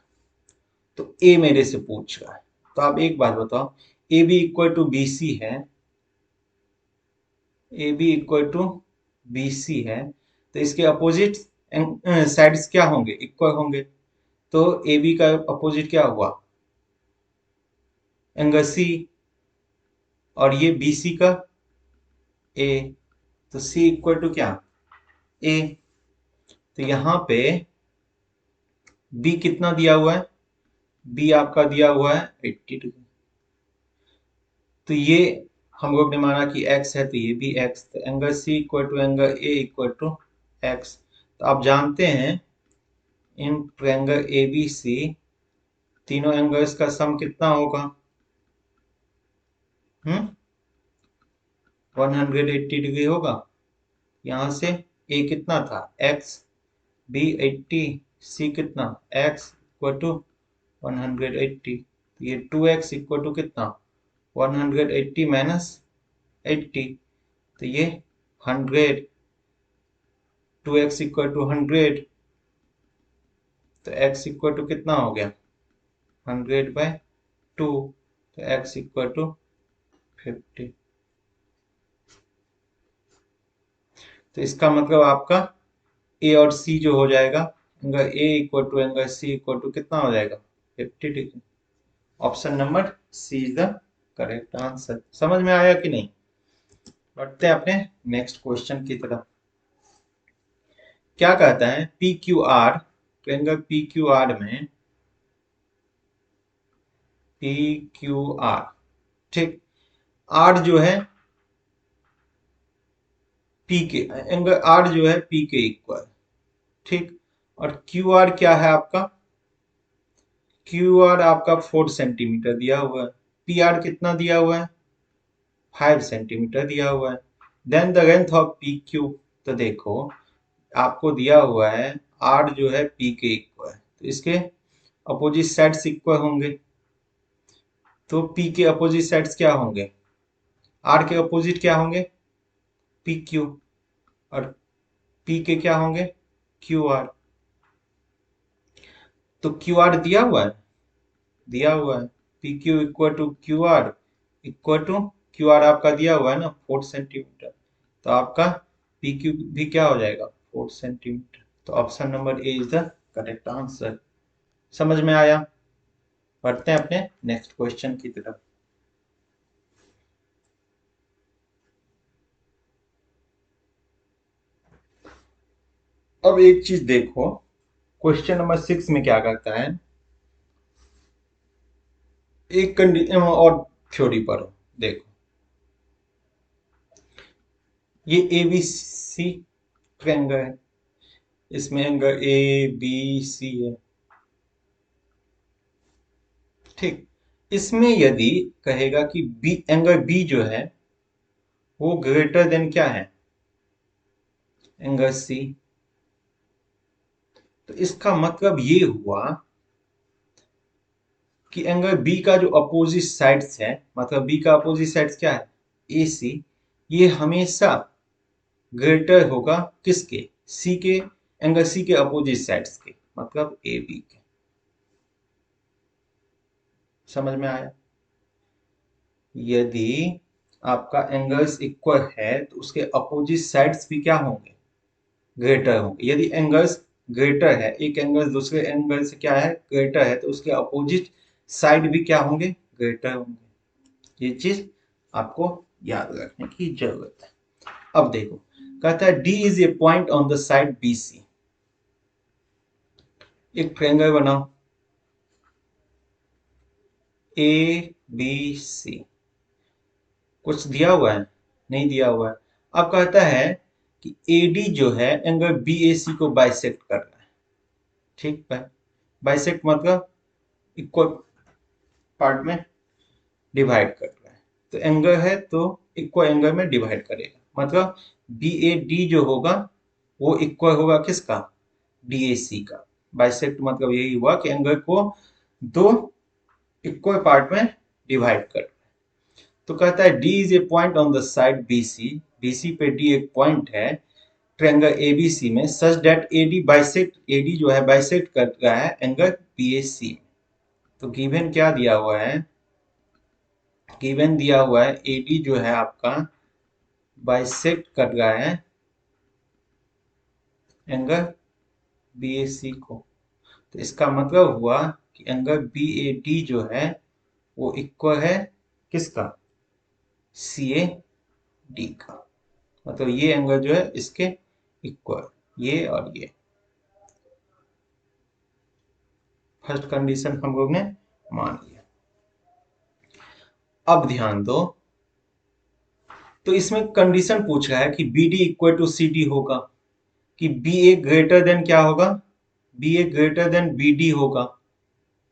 तो ए मेरे से पूछ रहा है, तो आप एक बात बताओ, A B equal to B C है, A B equal to B C है, तो इसके अपोजिट साइड्स क्या होंगे, इक्वल होंगे। तो ए बी का अपोजिट क्या हुआ, एंगल सी, और ये बी सी का ए, तो सी इक्वल टू क्या, ए। तो यहाँ पे बी कितना दिया हुआ है, बी आपका दिया हुआ है 80 डिग्री। तो ये हम लोग ने माना कि x है तो ये भी x, तो angle C equal to angle A equal to X. तो आप जानते हैं इन ट्रायंगल ए बी सी तीनों एंगल्स का सम कितना होगा, 180 डिग्री होगा। यहाँ से ए कितना था x, बी 80, सी कितना x इक्वल टू 180। तो ये 2x इक्वल टू कितना 180 माइनस 80, तो ये 100, 2x इक्वल टू 100, तो x इक्वल टू कितना हो गया 100/2, तो x इक्वल टू 50। तो इसका मतलब आपका ए और सी जो हो जाएगा, angle A equal to angle C equal to कितना हो जाएगा 50 degree. Option number C is the correct answer. समझ में आया कि नहीं? बढ़ते हैं अपने नेक्स्ट क्वेश्चन की तरफ। क्या कहता है P Q are, triangle P Q R में पी क्यू आर, ठीक, आर जो है पी के, एंगल आर जो है पी के इक्वल, ठीक, और क्यू आर क्या है आपका, क्यू आर आपका 4 सेंटीमीटर दिया हुआ है, पी आर कितना दिया हुआ है 5 सेंटीमीटर दिया हुआ है। Then the length of P Q, तो देखो आपको दिया हुआ है आर जो है पी के इक्वल है, तो इसके अपोजिट साइड्स इक्वल होंगे। तो पी के अपोजिट साइड्स क्या होंगे, आर के अपोजिट क्या होंगे पी क्यू, और पी के क्या होंगे क्यू आर। तो क्यू आर दिया हुआ है, दिया हुआ है P Q equal to Q R, equal to Q R आपका दिया हुआ है ना 4 सेंटीमीटर, तो आपका पी क्यू भी क्या हो जाएगा 4 सेंटीमीटर। तो option number A is the correct answer. समझ में आया? बढ़ते हैं अपने नेक्स्ट क्वेश्चन की तरफ। अब एक चीज देखो, क्वेश्चन नंबर 6 में क्या करता है, एक कंडीशन और थ्योरी पर देखो, ये ए बी सी ट्रायंगल है, इसमें एंगल ए बी सी है, ठीक, इसमें यदि कहेगा कि बी एंगल बी जो है वो ग्रेटर देन क्या है एंगल सी, तो इसका मतलब ये हुआ कि एंगल बी का जो अपोजिट साइड्स है, मतलब बी का अपोजिट साइड्स क्या है ए सी, ये हमेशा ग्रेटर होगा किसके सी के, एंगल सी के अपोजिट साइड्स के, मतलब ए बी के। समझ में आया? यदि आपका एंगल्स इक्वल है तो उसके अपोजिट साइड्स भी क्या होंगे ग्रेटर होंगे। यदि एंगल्स ग्रेटर है, एक एंगल दूसरे एंगल से क्या है ग्रेटर है, तो उसके अपोजिट साइड भी क्या होंगे ग्रेटर होंगे। ये चीज आपको याद रखने की जरूरत है। अब देखो कहता है D is a point on the side B C, एक ट्रायंगल बनाओ ए बी सी, कुछ दिया हुआ है नहीं दिया हुआ है। अब कहता है कि एडी जो है एंगल बी ए सी को बाइसेक्ट कर रहा है, ठीक है, बाइसेक्ट मतलब इक्वल पार्ट में डिवाइड कर रहा है, तो एंगल है तो इक्वल एंगल में डिवाइड करेगा, मतलब बी ए डी जो होगा वो इक्वल होगा किसका डी ए सी का। बाइसेक्ट मतलब यही हुआ कि एंगल को दो इक्वल पार्ट में डिवाइड कर। तो कहता है D is a point on the side B C, B C पे डी एक पॉइंट है ट्रायंगल एबीसी में, such that AD bisect, AD जो है बाइसेक्ट कर रहा है एंगल बीएसी। तो गिवन क्या दिया हुआ है, गिवन दिया हुआ है एडी जो है आपका बाइसेक्ट कर रहा है एंगल बीएसी को। तो इसका मतलब हुआ कि एंगल बीएडी जो है वो इक्वल है किसका सी ए डी का, मतलब ये एंगल जो है इसके इक्वल, ये और ये। फर्स्ट कंडीशन हम लोग ने मान लिया। अब ध्यान दो, तो इसमें कंडीशन पूछ रहा है कि B D equal to C D होगा, कि बी ए ग्रेटर देन क्या होगा, B A greater than B D होगा,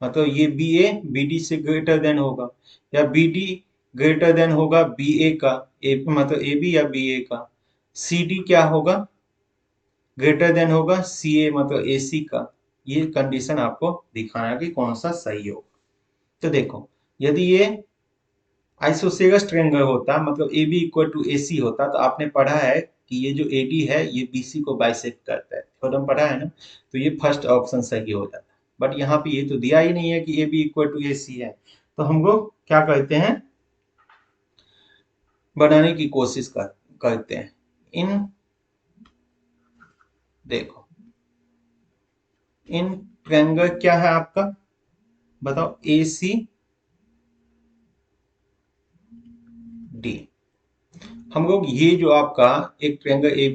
मतलब ये बी ए बी डी से ग्रेटर देन होगा, या बी डी ग्रेटर देन होगा बी ए का, ए मतलब ए बी या बी ए का, सी डी क्या होगा, ग्रेटर देन होगा सी ए मतलब ए सी का। ये कंडीशन आपको दिखाना है कि कौन सा सही होगा। तो देखो, यदि ये आइसोसेलेस ट्रायंगल होता, मतलब ए बी इक्वल टू ए सी होता, तो आपने पढ़ा है कि ये जो ए डी है ये बी सी को बाइसेक्ट करता है, थ्योरम पढ़ा है ना, तो ये फर्स्ट ऑप्शन सही हो जाता है। बट यहाँ पे ये तो दिया ही नहीं है कि ए B equal to A C है, तो हम लोग क्या करते हैं, बनाने की कोशिश करते हैं। इन देखो, इन ट्रायंगल क्या है आपका, बताओ, ए सी डी। हम लोग ये जो आपका एक ट्रायंगल ए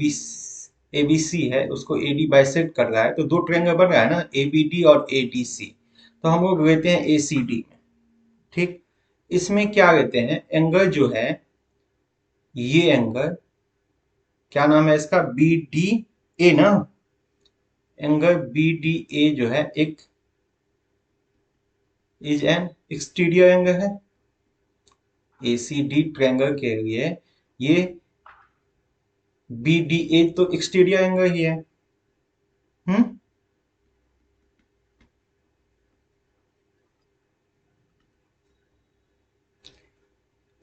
बी सी है उसको ए डी बाइसेक्ट कर रहा है, तो दो ट्रायंगल बन रहा है ना, ए बी डी और ए डी सी, तो हम लोग लेते हैं ए सी डी में। ठीक, इसमें क्या लेते हैं, एंगल जो है, ये एंगल क्या नाम है इसका, बी डी ए ना, एंगल बी डी ए जो है एक इज एन एक्सटीरियर एंगल है। ए सी डी ट्रायंगल के लिए ये बी डी ए तो एक्सटीरियर एंगल ही है। हम्म,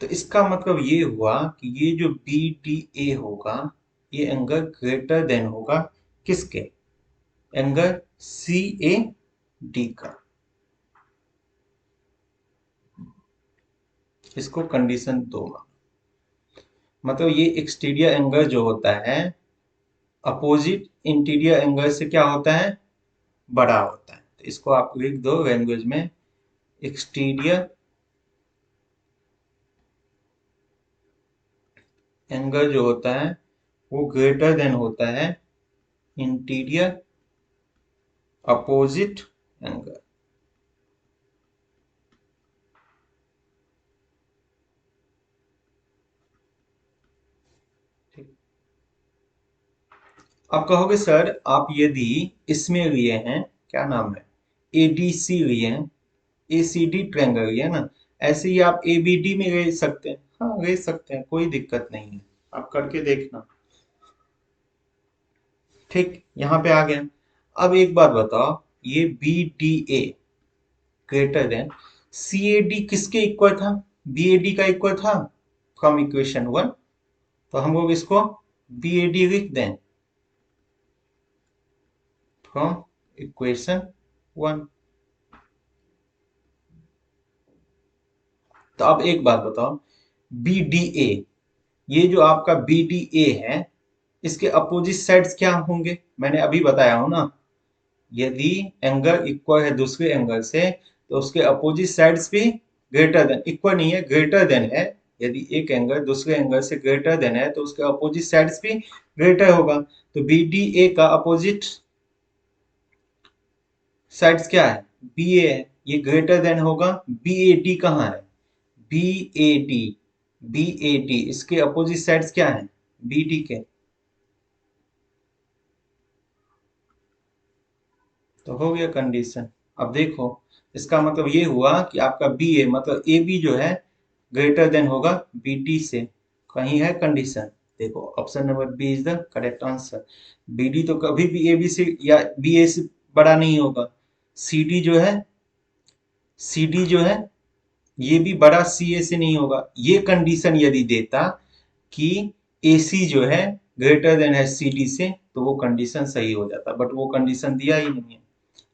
तो इसका मतलब ये हुआ कि ये जो बी डी ए होगा, ये एंगल ग्रेटर देन होगा किसके, एंगल सी ए डी का। इसको कंडीशन दो, मतलब ये एक्सटीरियर एंगल जो होता है अपोजिट इंटीरियर एंगल से क्या होता है, बड़ा होता है। तो इसको आप लिख दो लैंग्वेज में, एक्सटीरियर एंगल जो होता है वो ग्रेटर देन होता है इंटीरियर अपोजिट एंगल। आप कहोगे सर आप यदि इसमें लिए हैं, क्या नाम है, एडीसी लिए हैं, एसीडी ट्रायंगल लिए ना, ऐसे ही आप एबीडी में ले सकते हैं, हाँ ले सकते हैं, कोई दिक्कत नहीं है, आप करके देखना। ठीक, यहाँ पे आ गया। अब एक बात बताओ, ये B D A greater than C A D किसके इक्वल था, बी ए डी का इक्वल था फ्रॉम इक्वेशन वन, तो हम लोग इसको बी ए डी लिख दें फ्रॉम इक्वेशन वन। तो अब एक बात बताओ, बी डी ए, ये जो आपका बी डी ए है, इसके अपोजिट साइड्स क्या होंगे, मैंने अभी बताया हूं ना, यदि एंगल इक्वल है दूसरे एंगल से, तो उसके अपोजिट साइड्स भी ग्रेटर देन, इक्वल नहीं है ग्रेटर देन है, यदि एक एंगल दूसरे एंगल से ग्रेटर देन है तो उसके अपोजिट साइड्स भी ग्रेटर होगा। तो बी डी ए का अपोजिट साइड्स क्या है, बी ए है, ये ग्रेटर देन होगा, बी ए डी कहाँ है, B A D, B A D इसके अपोजिट साइड्स क्या है, बी डी के, तो हो गया कंडीशन। अब देखो, इसका मतलब ये हुआ कि आपका बी ए मतलब ए बी जो है ग्रेटर देन होगा बी डी से, कहीं है कंडीशन, देखो option number B is the correct answer. B D तो कभी भी ए बी से या बी ए से बड़ा नहीं होगा, सी डी जो है, सी डी जो है ये भी बड़ा सी ए से नहीं होगा। ये कंडीशन यदि देता कि ए सी जो है ग्रेटर देन है सी डी से, तो वो कंडीशन सही हो जाता, बट वो कंडीशन दिया ही नहीं है।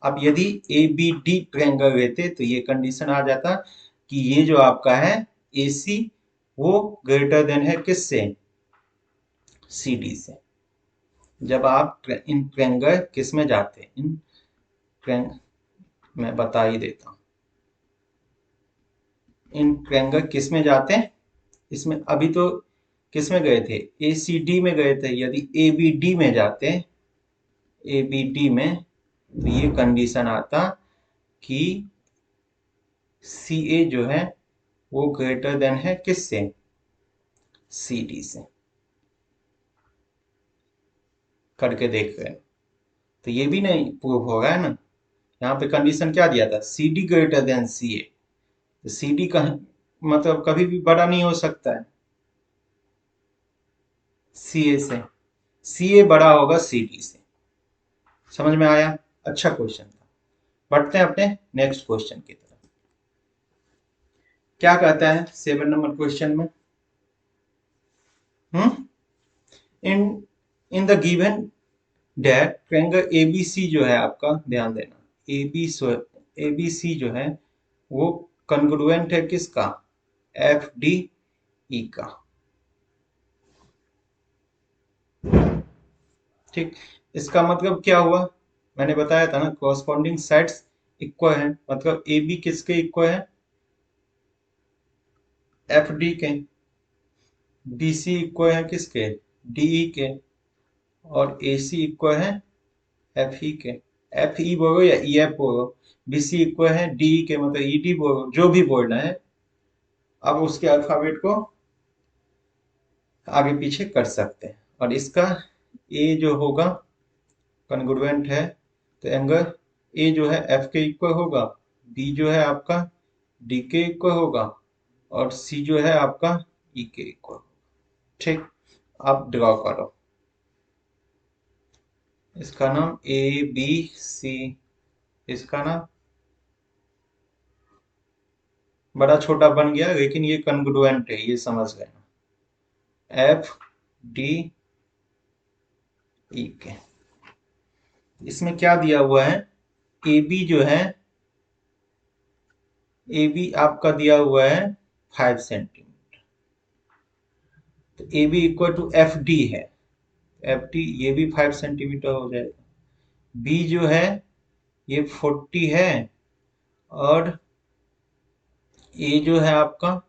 अब यदि ए बी डी ट्रायंगल लेते तो ये कंडीशन आ जाता कि ये जो आपका है ए सी वो ग्रेटर देन है किससे, सी डी से। जब आप इन ट्रायंगल किस में जाते हैं, इन ट्रायंगल मैं बता ही देता हूँ, इन ट्रायंगल किस में जाते हैं, इसमें अभी तो किस में गए थे, ए सी डी में गए थे, यदि ए बी डी में जाते, ए बी डी में, तो ये कंडीशन आता कि सी ए जो है वो ग्रेटर देन है किससे, सी डी से, करके देख रहे हैं। तो ये भी नहीं प्रूव हो रहा है ना। यहाँ पे कंडीशन क्या दिया था, C D greater than C ए। तो सी डी का मतलब कभी भी बड़ा नहीं हो सकता है सी ए से, सी ए बड़ा होगा सी डी से। समझ में आया? अच्छा क्वेश्चन था। बढ़ते हैं अपने नेक्स्ट क्वेश्चन की तरफ। क्या कहता है 7 नंबर क्वेश्चन में, in in the given that triangle ABC जो है आपका, ध्यान देना, एबीसी जो है वो कन्ग्रुएंट है किसका, एफ डी ई का। ठीक, इसका मतलब क्या हुआ, मैंने बताया था ना, कॉरस्पॉन्डिंग साइड्स इक्वल है, मतलब ए बी किसके इक्वल है, एफ डी के, बी सी इक्वल है किसके, डी ई के, और ए सी इक्वल है एफ ई के। एफ ई बोलो या ई एफ बोलो, बी सी इक्वल है डी ई के, मतलब ई डी बोलो, जो भी बोलना है। अब उसके अल्फाबेट को आगे पीछे कर सकते हैं। और इसका ए जो होगा कन्ग्रुएंट है, तो एंगल ए जो है एफ के इक्वल होगा, बी जो है आपका डी के इक्वल होगा, और सी जो है आपका ई के इक्वल। ठीक, आप ड्रॉ करो इसका नाम ए बी सी, इसका नाम बड़ा छोटा बन गया, लेकिन ये कन्ग्रुएंट है, ये समझ लेना, एफ डी ई के। इसमें क्या दिया हुआ है, ए बी जो है, ए बी आपका दिया हुआ है 5 सेंटीमीटर, तो A B equal to F D है, एफ डी ये भी 5 सेंटीमीटर हो जाएगा। बी जो है ये 40 है, और ए जो है आपका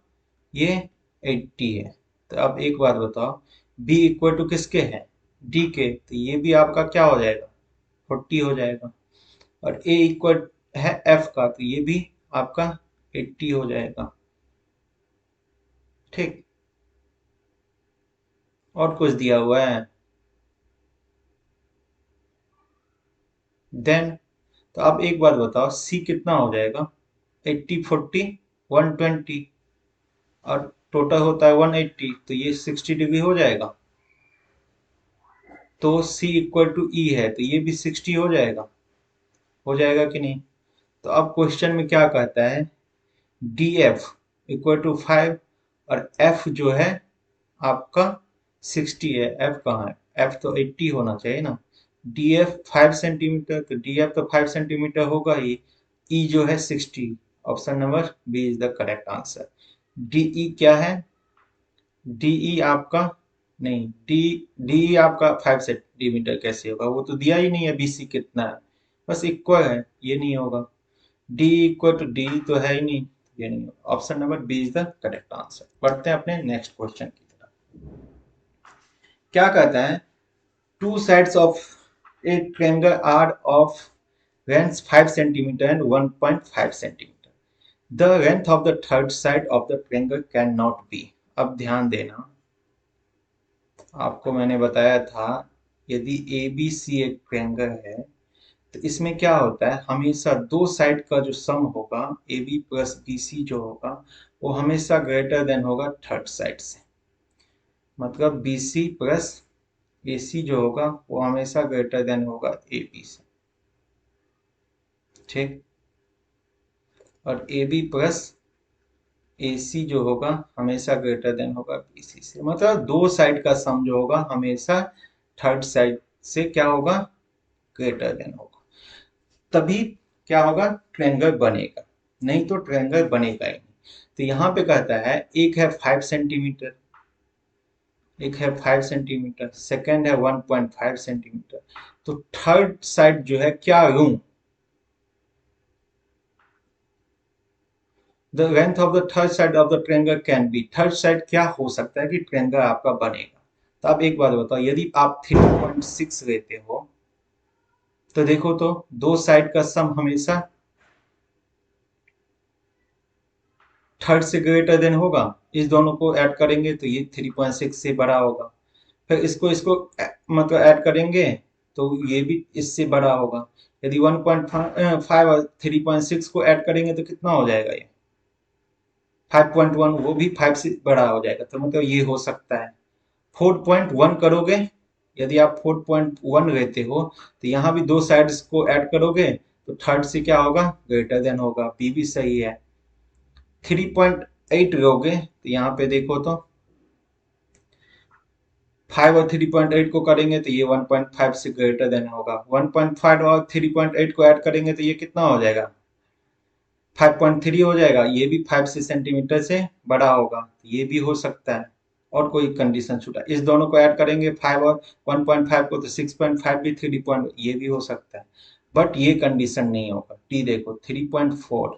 ये 80 है। तो अब एक बात बताओ, बी इक्वल टू किसके है, डी के, तो ये भी आपका क्या हो जाएगा, 40 हो जाएगा। और ए इक्वल है एफ का, तो ये भी आपका 80 हो जाएगा। ठीक, और कुछ दिया हुआ है देन, तो अब एक बात बताओ, सी कितना हो जाएगा, 80 40 120, और टोटल होता है 180, तो ये 60 डिग्री हो जाएगा। तो C इक्वल टू ई है, तो ये भी 60 हो जाएगा कि नहीं। तो अब क्वेश्चन में क्या कहता है, डी एफ इक्वल टू 5, और एफ जो है आपका 60 है, एफ कहाँ है, एफ तो 80 होना चाहिए ना। डी एफ 5 सेंटीमीटर, तो डी एफ तो 5 सेंटीमीटर होगा ही, ई जो है 60, option number B is the correct answer. D E क्या है, डीई आपका, नहीं, डी आपका 5 सेंटीमीटर कैसे होगा, वो तो दिया ही नहीं है बीसी कितना है, बस इक्वल है, ये नहीं होगा। डी इक्वल टू डी तो है ही नहीं, ये नहीं होगा। Option number B is the correct answer. बढ़ते हैं अपने नेक्स्ट क्वेश्चन की तरफ। क्या कहता है, two sides of a triangle are of length 5 centimetre and 1.5 centimetre, the length of the third side of the triangle can not be. अब ध्यान देना, आपको मैंने बताया था, यदि ए बी सी एक ट्रायंगल है, तो इसमें क्या होता है, हमेशा दो साइड का जो सम होगा, A B plus B C जो होगा, वो हमेशा ग्रेटर देन होगा थर्ड साइड से। मतलब बी सी प्लस ए सी जो होगा वो हमेशा ग्रेटर देन होगा ए बी से। ठीक, और ए बी प्लस ए सी जो होगा हमेशा ग्रेटर देन होगा बी सी से। मतलब दो साइड का सम जो होगा हमेशा थर्ड साइड से क्या होगा, ग्रेटर देन होगा, तभी क्या होगा, ट्रायंगल बनेगा, नहीं तो ट्रायंगल बनेगा ही नहीं। तो यहाँ पे कहता है, एक है 5 सेंटीमीटर, एक है 5 सेंटीमीटर, सेकेंड है 1.5 सेंटीमीटर, तो थर्ड साइड जो है क्या लूं, the length of the third side of the triangle can be, third side क्या हो सकता है कि ट्रायंगल आपका बनेगा। तो आप एक बात बताओ, यदि आप 3.6 लेते हो, तो देखो तो दो साइड का सम हमेशा थर्ड से ग्रेटर देन होगा, इस दोनों को ऐड करेंगे तो ये 3.6 से बड़ा होगा। फिर इसको इसको मतलब ऐड करेंगे तो ये भी इससे बड़ा होगा। यदि 1.5 और 3.6 को ऐड करेंगे तो कितना हो जाएगा, ये 5.1, वो भी 5 से बड़ा हो जाएगा। तो मतलब ये हो सकता है। 4.1 करोगे, यदि आप 4.1 रहते हो तो यहाँ भी दो साइड्स को ऐड करोगे तो थर्ड से क्या होगा, ग्रेटर देन होगा। बी भी सही है। 3.8 लोगे तो यहाँ पे देखो तो 5 और 3.8 को करेंगे तो ये 1.5 से ग्रेटर देन होगा। 1.5 और 3.8 को ऐड करेंगे तो ये कितना हो जाएगा, 5.3 हो जाएगा। ये भी 5 से सेंटीमीटर से बड़ा होगा, ये भी हो सकता है। और कोई कंडीशन छूटा, इस दोनों को ऐड करेंगे 5 और 1.5 को तो 6.5 भी 3. ये भी हो सकता है। बट ये कंडीशन नहीं होगा। टी देखो 3.4,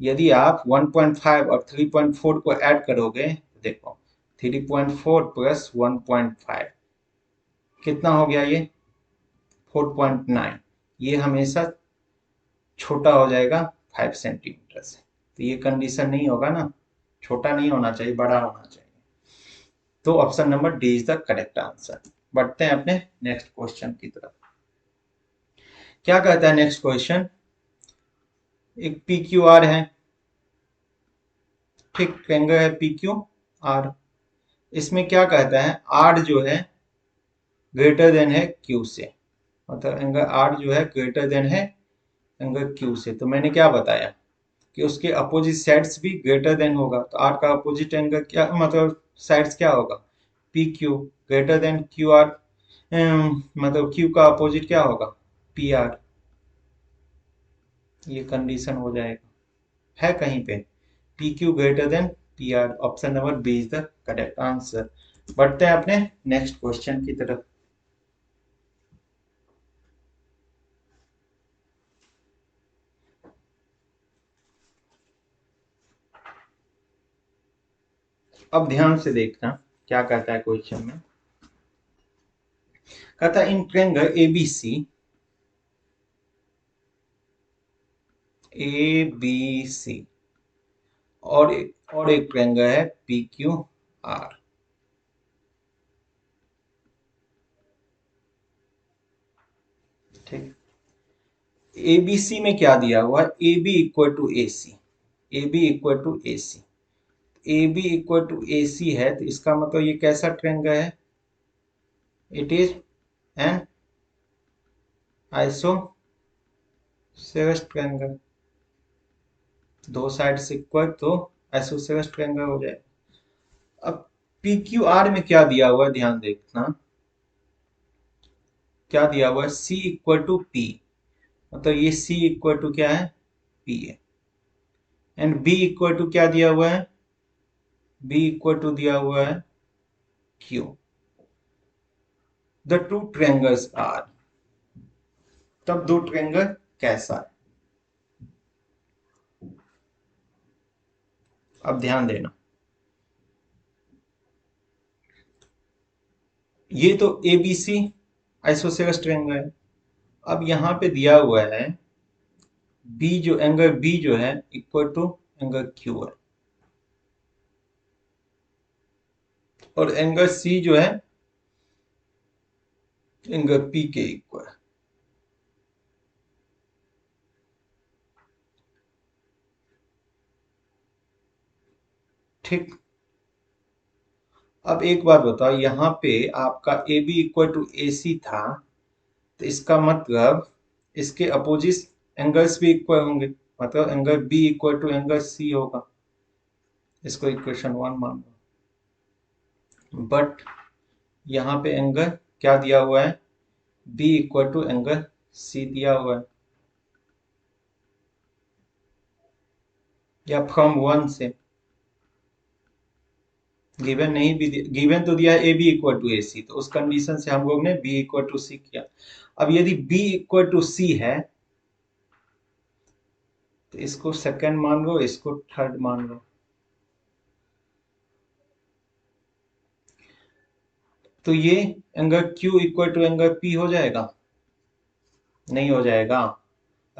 यदि आप 1.5 और 3.4 को ऐड करोगे तो देखो 3.4 प्लस 1.5 कितना हो गया, ये 4.9। ये हमेशा छोटा हो जाएगा 5 सेंटीमीटर से। तो ये कंडीशन नहीं होगा ना, छोटा नहीं होना चाहिए, बड़ा होना चाहिए। तो option number D is the correct answer. बढ़ते हैं अपने नेक्स्ट क्वेश्चन की तरफ। क्या कहता है नेक्स्ट क्वेश्चन, एक पी क्यू आर है, ठीक, ट्रायंगल है पी क्यू आर। इसमें क्या कहता है, आर जो है ग्रेटर देन है क्यू से, मतलब एंगल आर जो है ग्रेटर देन है एंगल क्यू से। तो मैंने क्या बताया कि उसके अपोजिट साइड्स भी ग्रेटर देन होगा। तो आर का अपोजिट एंगल क्या, मतलब साइड्स क्या होगा, P Q. Greater then Q R, मतलब क्यू का अपोजिट क्या होगा, पी आर। ये कंडीशन हो जाएगा, है कहीं पे, P Q greater than P R. Option number B is the correct answer. बढ़ते हैं अपने नेक्स्ट क्वेश्चन की तरफ। अब ध्यान से देखना क्या कहता है क्वेश्चन में। कहता है in triangle ABC, A B C, और एक ट्रायंगल है पी क्यू आर। ठीक, एबीसी में क्या दिया हुआ है, A B equal to A C, A B equal to A C. A B equal to A C है तो इसका मतलब ये कैसा ट्रायंगल है, it is an isosceles triangle. दो साइड से इक्वल तो आइसोसेलेस ट्रायंगल हो जाए। अब पी क्यू आर में क्या दिया हुआ है, ध्यान देखना क्या दिया हुआ है, सी इक्वल टू पी, मतलब ये सी इक्वल टू क्या है, पी है। एंड बी इक्वल टू क्या दिया हुआ है, बी इक्वल टू दिया हुआ है Q. The two triangles are, तब दो ट्रायंगल कैसा है। अब ध्यान देना, ये तो A B C isosceles triangle है। अब यहां पे दिया हुआ है बी, जो एंगल बी जो है इक्वल टू एंगल क्यू है, और एंगल सी जो है एंगल पी के इक्वल है। ठीक, अब एक बात बताओ, यहाँ पे आपका ए बी इक्वल टू ए सी था, तो इसका मतलब इसके अपोजिट एंगल्स भी इक्वल होंगे, मतलब angle B equal to angle C होगा। इसको इक्वेशन 1 मान लो। बट यहाँ पे एंगल क्या दिया हुआ है, B equal to angle C दिया हुआ है, या फ्रॉम वन से गिवन नहीं भी, गिवन तो दिया है A B equal to A सी, तो उस कंडीशन से हम लोग ने बी इक्वल टू सी किया। अब यदि बी इक्वल टू सी है तो इसको सेकंड मान लो, इसको थर्ड मान लो। तो ये angle Q equal to angle P हो जाएगा, नहीं हो जाएगा।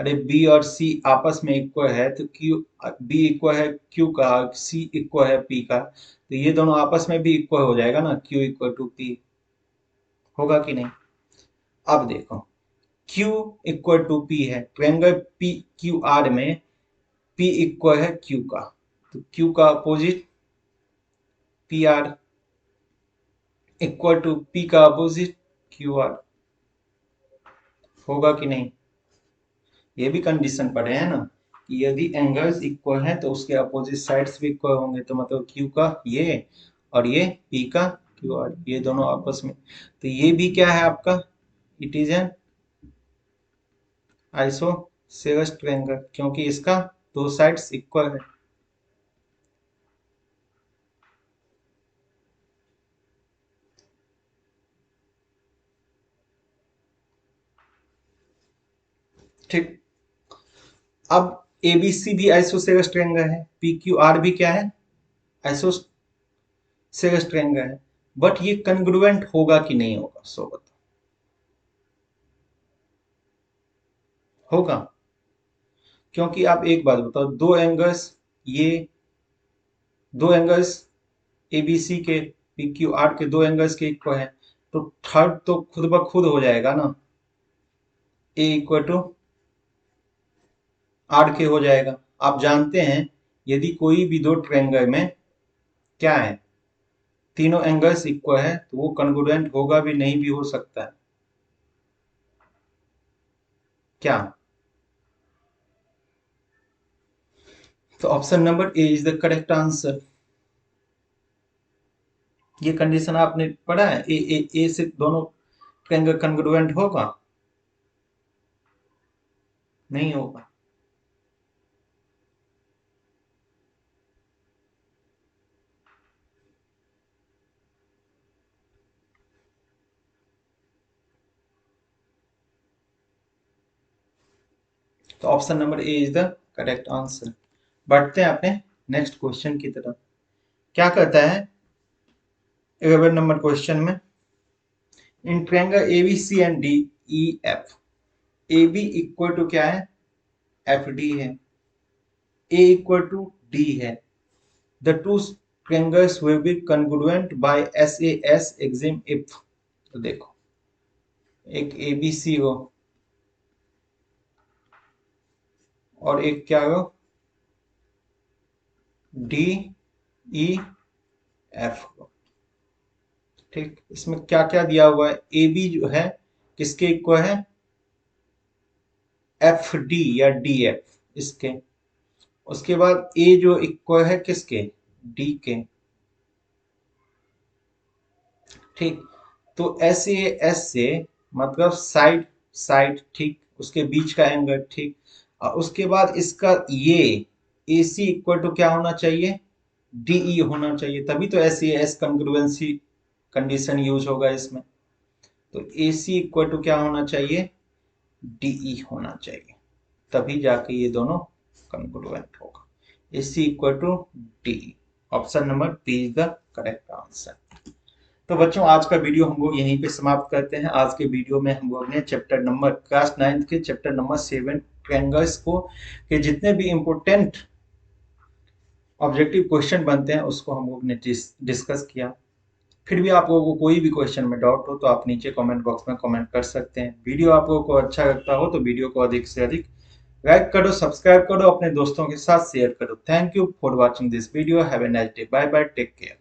अरे बी और सी आपस में इक्वल है तो क्यू, बी इक्वल है क्यू का, सी इक्वल है पी का, तो ये दोनों आपस में भी इक्वल हो जाएगा ना, क्यू इक्वल टू पी, होगा कि नहीं। अब देखो Q इक्वल टू P है, ट्रायंगल पी क्यू आर में P इक्वल है Q का, तो Q का opposite P R equal to P का अपोजिट क्यू आर, होगा कि नहीं। ये भी कंडीशन पढ़े हैं ना कि यदि एंगल्स इक्वल हैं तो उसके अपोजिट साइड्स भी इक्वल होंगे, तो मतलब Q का ये और ये P का क्यू आर, ये दोनों आपस में, तो ये भी क्या है आपका, it is an isosceles triangle, क्योंकि इसका दो साइड्स इक्वल है। ठीक, अब एबीसी भी आइसोसेलेस ट्रायंगल है, पी क्यू आर भी क्या है, आइसोसेलेस ट्रायंगल है, बट ये कन्ग्रुएंट होगा कि नहीं होगा, सो बताओ, होगा। क्योंकि आप एक बात बताओ, दो एंगल्स, ये दो एंगल्स एबीसी के पी क्यू आर के दो एंगल्स के इक्वल है, तो थर्ड तो खुद ब खुद हो जाएगा ना, ए इक्वल टू आर के हो जाएगा। आप जानते हैं यदि कोई भी दो ट्रायंगल में क्या है, तीनों एंगल्स इक्वल है, तो वो कन्ग्रुएंट होगा भी, नहीं भी हो सकता है, क्या। तो option number A is the correct answer. ये कंडीशन आपने पढ़ा है, ए से दोनों ट्रायंगल कन्ग्रुएंट होगा, नहीं होगा। तो option number A is the correct answer. बढ़ते हैं अपने नेक्स्ट क्वेश्चन की तरफ। क्या कहता है 11 नंबर क्वेश्चन में, in triangle ABC and D E F, A B equal to क्या है, एफ डी है, ए इक्वल टू डी है, the two triangles will be congruent by S A S axiom if. तो देखो एक एबीसी हो और एक क्या हो, डी ई एफ हो, ठीक। इसमें क्या क्या दिया हुआ है, ए बी जो है किसके इक्वल है, एफ डी या डी एफ इसके, उसके बाद ए जो इक्वल है किसके, डी के, ठीक। तो एस ए एस से मतलब साइड साइड, ठीक, उसके बीच का एंगल, ठीक। और उसके बाद इसका ये ए सी इक्वल टू क्या होना चाहिए, डीई होना चाहिए, तभी तो S A S congruency condition use होगा इसमें। तो ए सी इक्वल टू क्या होना चाहिए, डीई होना चाहिए, तभी जाके ये दोनों कंग्रुएंट होगा। A C equal to D, option number B is the correct answer. तो बच्चों आज का वीडियो हम लोग यहीं पे समाप्त करते हैं। आज के वीडियो में हम लोग ने चैप्टर नंबर क्लास 9 के चैप्टर नंबर 7 ट्रायंगल्स को के जितने भी इम्पोर्टेंट ऑब्जेक्टिव क्वेश्चन बनते हैं उसको हम लोग ने डिस्कस किया। फिर भी आप लोगों को कोई भी क्वेश्चन में डाउट हो तो आप नीचे कमेंट बॉक्स में कमेंट कर सकते हैं। वीडियो आप लोगों को अच्छा लगता हो तो वीडियो को अधिक से अधिक लाइक करो, सब्सक्राइब करो, अपने दोस्तों के साथ शेयर करो। Thank you for watching this video. Have a nice day, bye bye, take care.